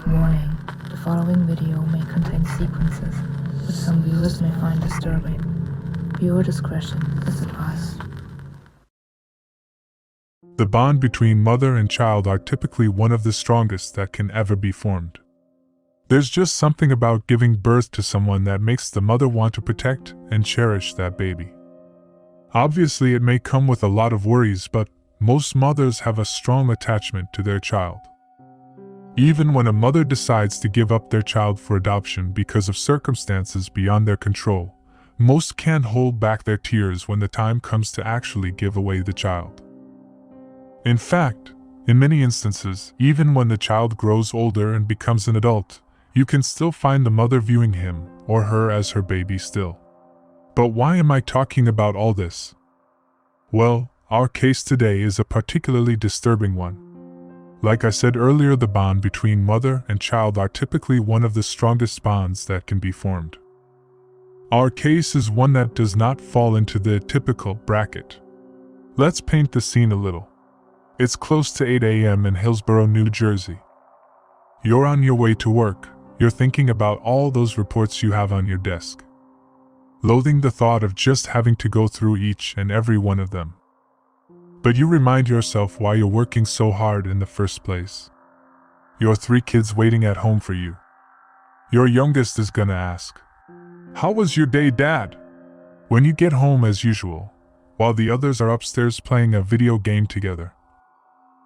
Warning, the following video may contain sequences which some viewers may find disturbing. Viewer discretion is advised. The bond between mother and child are typically one of the strongest that can ever be formed. There's just something about giving birth to someone that makes the mother want to protect and cherish that baby. Obviously, it may come with a lot of worries, but most mothers have a strong attachment to their child. Even when a mother decides to give up their child for adoption because of circumstances beyond their control, most can't hold back their tears when the time comes to actually give away the child. In fact, in many instances, even when the child grows older and becomes an adult, you can still find the mother viewing him or her as her baby still. But why am I talking about all this? Well, our case today is a particularly disturbing one. Like I said earlier, the bond between mother and child are typically one of the strongest bonds that can be formed. Our case is one that does not fall into the typical bracket. Let's paint the scene a little. It's close to 8 a.m. in Hillsborough, New Jersey. You're on your way to work. You're thinking about all those reports you have on your desk, loathing the thought of just having to go through each and every one of them. But you remind yourself why you're working so hard in the first place. Your 3 kids waiting at home for you. Your youngest is gonna ask, "How was your day, Dad?" when you get home as usual, while the others are upstairs playing a video game together.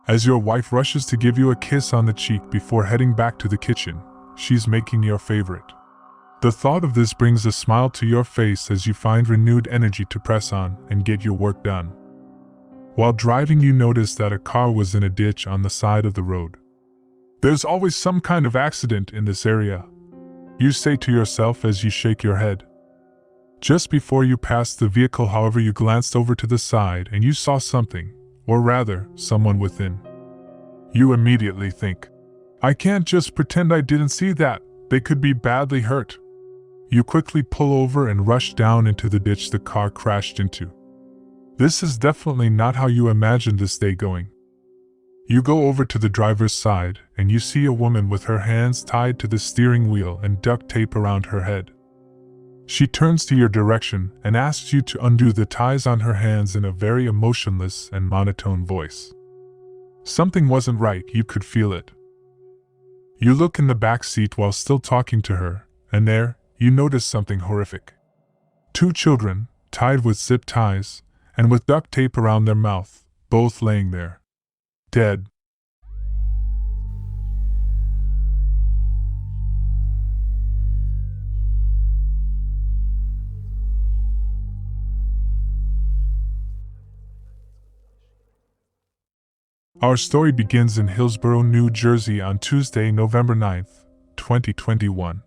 As your wife rushes to give you a kiss on the cheek before heading back to the kitchen, she's making your favorite. The thought of this brings a smile to your face as you find renewed energy to press on and get your work done. While driving, you notice that a car was in a ditch on the side of the road. There's always some kind of accident in this area, you say to yourself as you shake your head. Just before you passed the vehicle, however, you glanced over to the side and you saw something, or rather, someone within. You immediately think, "I can't just pretend I didn't see that, they could be badly hurt." You quickly pull over and rush down into the ditch the car crashed into. This is definitely not how you imagined this day going. You go over to the driver's side and you see a woman with her hands tied to the steering wheel and duct tape around her head. She turns to your direction and asks you to undo the ties on her hands in a very emotionless and monotone voice. Something wasn't right, you could feel it. You look in the back seat while still talking to her, and there, you notice something horrific. 2 children, tied with zip ties, and with duct tape around their mouth, both laying there, dead. Our story begins in Hillsborough, New Jersey on Tuesday, November 9th, 2021.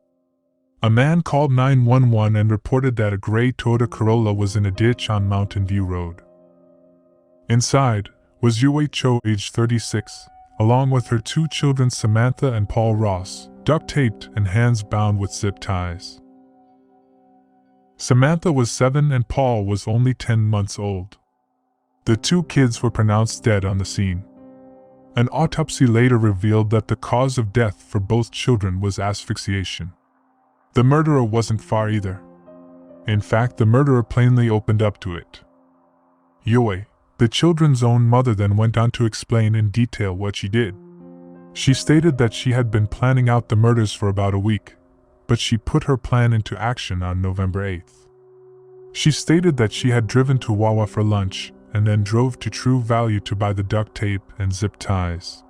A man called 911 and reported that a gray Toyota Corolla was in a ditch on Mountain View Road. Inside was Yuhwei Chou, age 36, along with her 2 children Samantha and Paul Ross, duct-taped and hands bound with zip ties. Samantha was 7 and Paul was only 10 months old. The 2 kids were pronounced dead on the scene. An autopsy later revealed that the cause of death for both children was asphyxiation. The murderer wasn't far either. In fact, the murderer plainly opened up to it. Yuhwei, the children's own mother, then went on to explain in detail what she did. She stated that she had been planning out the murders for about a week, but she put her plan into action on November 8th. She stated that she had driven to Wawa for lunch and then drove to True Value to buy the duct tape and zip ties.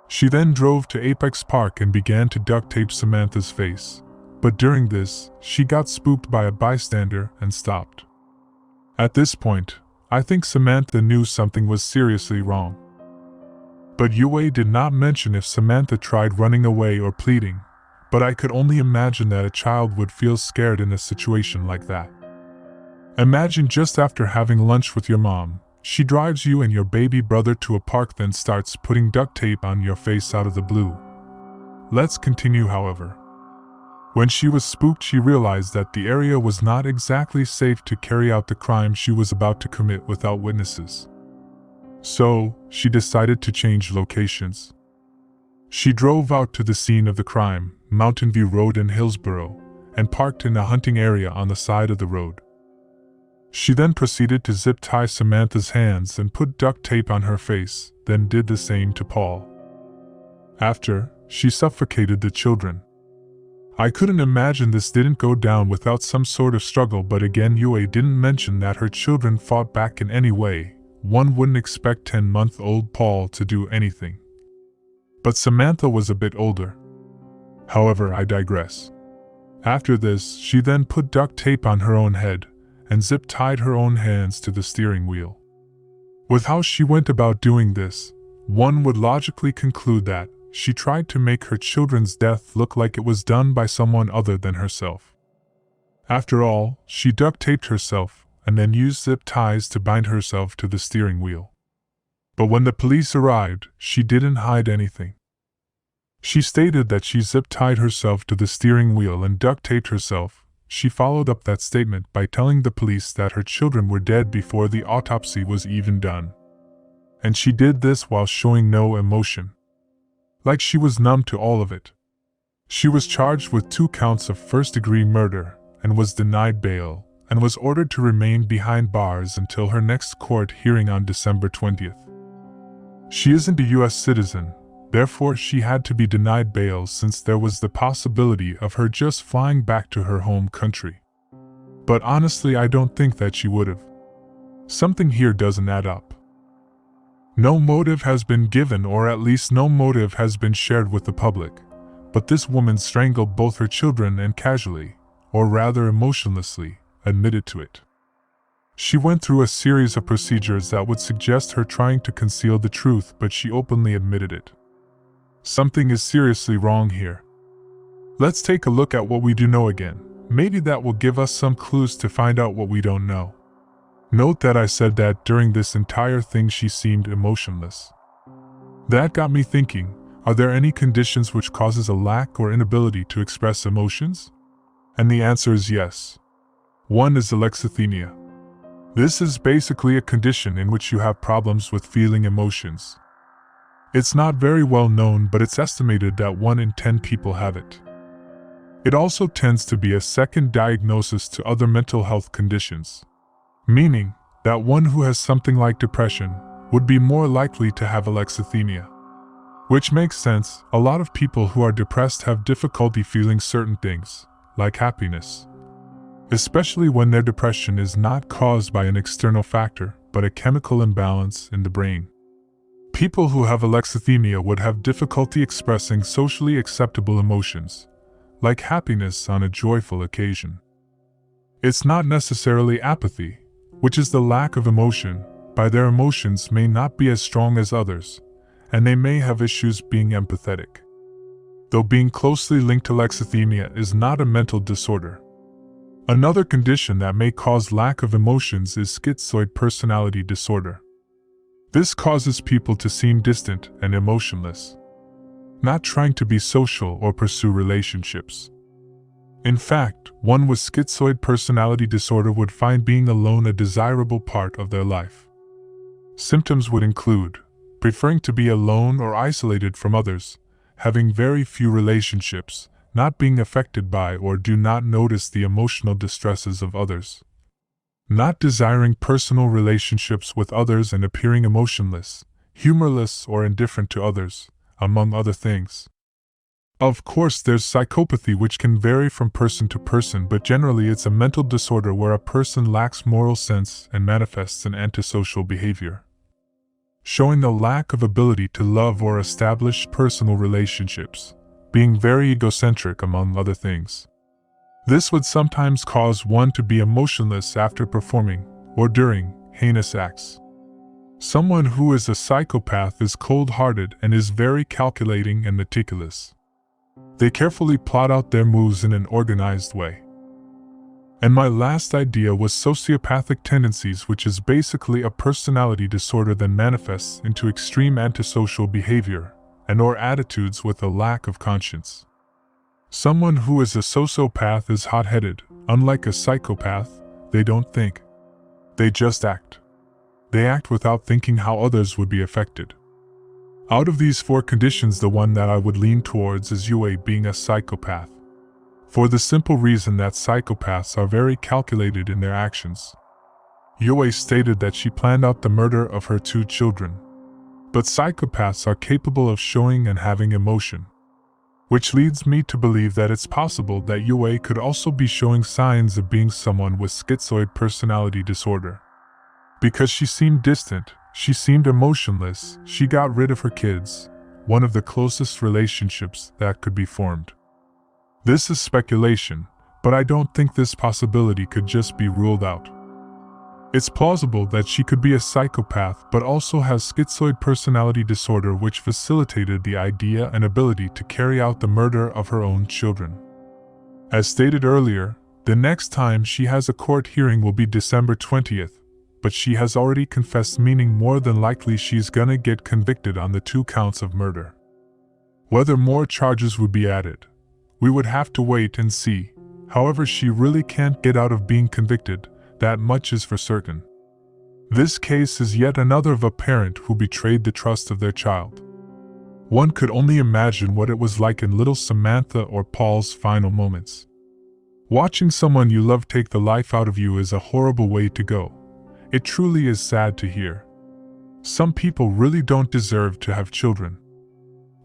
She then drove to Apex Park and began to duct tape Samantha's face. But during this, she got spooked by a bystander and stopped. At this point, I think Samantha knew something was seriously wrong. But Yuhwei did not mention if Samantha tried running away or pleading, but I could only imagine that a child would feel scared in a situation like that. Imagine just after having lunch with your mom, she drives you and your baby brother to a park, then starts putting duct tape on your face out of the blue. Let's continue, however. When she was spooked, she realized that the area was not exactly safe to carry out the crime she was about to commit without witnesses. So, she decided to change locations. She drove out to the scene of the crime, Mountain View Road in Hillsborough, and parked in a hunting area on the side of the road. She then proceeded to zip tie Samantha's hands and put duct tape on her face, then did the same to Paul. After, she suffocated the children. I couldn't imagine this didn't go down without some sort of struggle, but again Yuhwei didn't mention that her children fought back in any way. One wouldn't expect 10-month-old Paul to do anything. But Samantha was a bit older. However, I digress. After this, she then put duct tape on her own head and zip-tied her own hands to the steering wheel. With how she went about doing this, one would logically conclude that she tried to make her children's death look like it was done by someone other than herself. After all, she duct-taped herself and then used zip ties to bind herself to the steering wheel. But when the police arrived, she didn't hide anything. She stated that she zip-tied herself to the steering wheel and duct-taped herself. She followed up that statement by telling the police that her children were dead before the autopsy was even done. And she did this while showing no emotion. Like she was numb to all of it. She was charged with 2 counts of first-degree murder and was denied bail and was ordered to remain behind bars until her next court hearing on December 20th. She isn't a U.S. citizen, therefore she had to be denied bail since there was the possibility of her just flying back to her home country. But honestly, I don't think that she would have. Something here doesn't add up. No motive has been given, or at least no motive has been shared with the public, but this woman strangled both her children and casually, or rather emotionlessly, admitted to it. She went through a series of procedures that would suggest her trying to conceal the truth, but she openly admitted it. Something is seriously wrong here. Let's take a look at what we do know again. Maybe that will give us some clues to find out what we don't know. Note that I said that during this entire thing she seemed emotionless. That got me thinking, are there any conditions which causes a lack or inability to express emotions? And the answer is yes. One is alexithymia. This is basically a condition in which you have problems with feeling emotions. It's not very well known, but it's estimated that 1 in 10 people have it. It also tends to be a second diagnosis to other mental health conditions. Meaning that one who has something like depression would be more likely to have alexithymia. Which makes sense. A lot of people who are depressed have difficulty feeling certain things, like happiness. Especially when their depression is not caused by an external factor, but a chemical imbalance in the brain. People who have alexithymia would have difficulty expressing socially acceptable emotions, like happiness on a joyful occasion. It's not necessarily apathy, which is the lack of emotion, but their emotions may not be as strong as others, and they may have issues being empathetic. Though being closely linked to alexithymia is not a mental disorder. Another condition that may cause lack of emotions is schizoid personality disorder. This causes people to seem distant and emotionless, not trying to be social or pursue relationships. In fact, one with schizoid personality disorder would find being alone a desirable part of their life. Symptoms would include preferring to be alone or isolated from others, having very few relationships, not being affected by or do not notice the emotional distresses of others, not desiring personal relationships with others and appearing emotionless, humorless or indifferent to others, among other things. Of course, there's psychopathy, which can vary from person to person, but generally it's a mental disorder where a person lacks moral sense and manifests an antisocial behavior, showing the lack of ability to love or establish personal relationships, being very egocentric among other things. This would sometimes cause one to be emotionless after performing, or during, heinous acts. Someone who is a psychopath is cold-hearted and is very calculating and meticulous. They carefully plot out their moves in an organized way. And my last idea was sociopathic tendencies, which is basically a personality disorder that manifests into extreme antisocial behavior and/or attitudes with a lack of conscience. Someone who is a sociopath is hot-headed. Unlike a psychopath, they don't think. They just act. They act without thinking how others would be affected. Out of these 4 conditions, the one that I would lean towards is Yuhwei being a psychopath. For the simple reason that psychopaths are very calculated in their actions. Yuhwei stated that she planned out the murder of her 2 children. But psychopaths are capable of showing and having emotion. Which leads me to believe that it's possible that Yuhwei could also be showing signs of being someone with schizoid personality disorder. Because she seemed distant, she seemed emotionless, she got rid of her kids, one of the closest relationships that could be formed. This is speculation, but I don't think this possibility could just be ruled out. It's plausible that she could be a psychopath but also has schizoid personality disorder, which facilitated the idea and ability to carry out the murder of her own children. As stated earlier, the next time she has a court hearing will be December 20th, but she has already confessed, meaning more than likely she's gonna get convicted on the 2 counts of murder. Whether more charges would be added, we would have to wait and see. However, she really can't get out of being convicted. That much is for certain. This case is yet another of a parent who betrayed the trust of their child. One could only imagine what it was like in little Samantha or Paul's final moments. Watching someone you love take the life out of you is a horrible way to go. It truly is sad to hear. Some people really don't deserve to have children.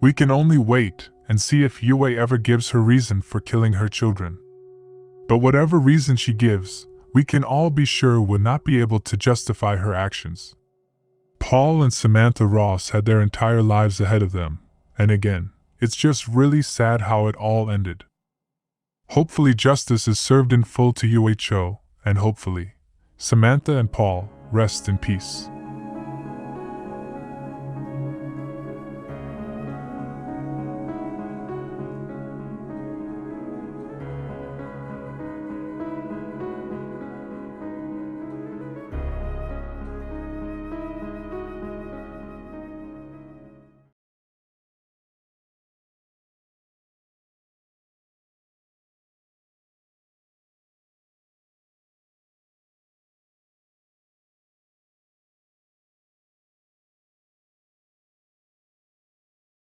We can only wait and see if Yuhwei ever gives her reason for killing her children. But whatever reason she gives, we can all be sure would not be able to justify her actions. Paul and Samantha Ross had their entire lives ahead of them, and again, it's just really sad how it all ended. Hopefully justice is served in full to Yuhwei Chou, and hopefully, Samantha and Paul rest in peace.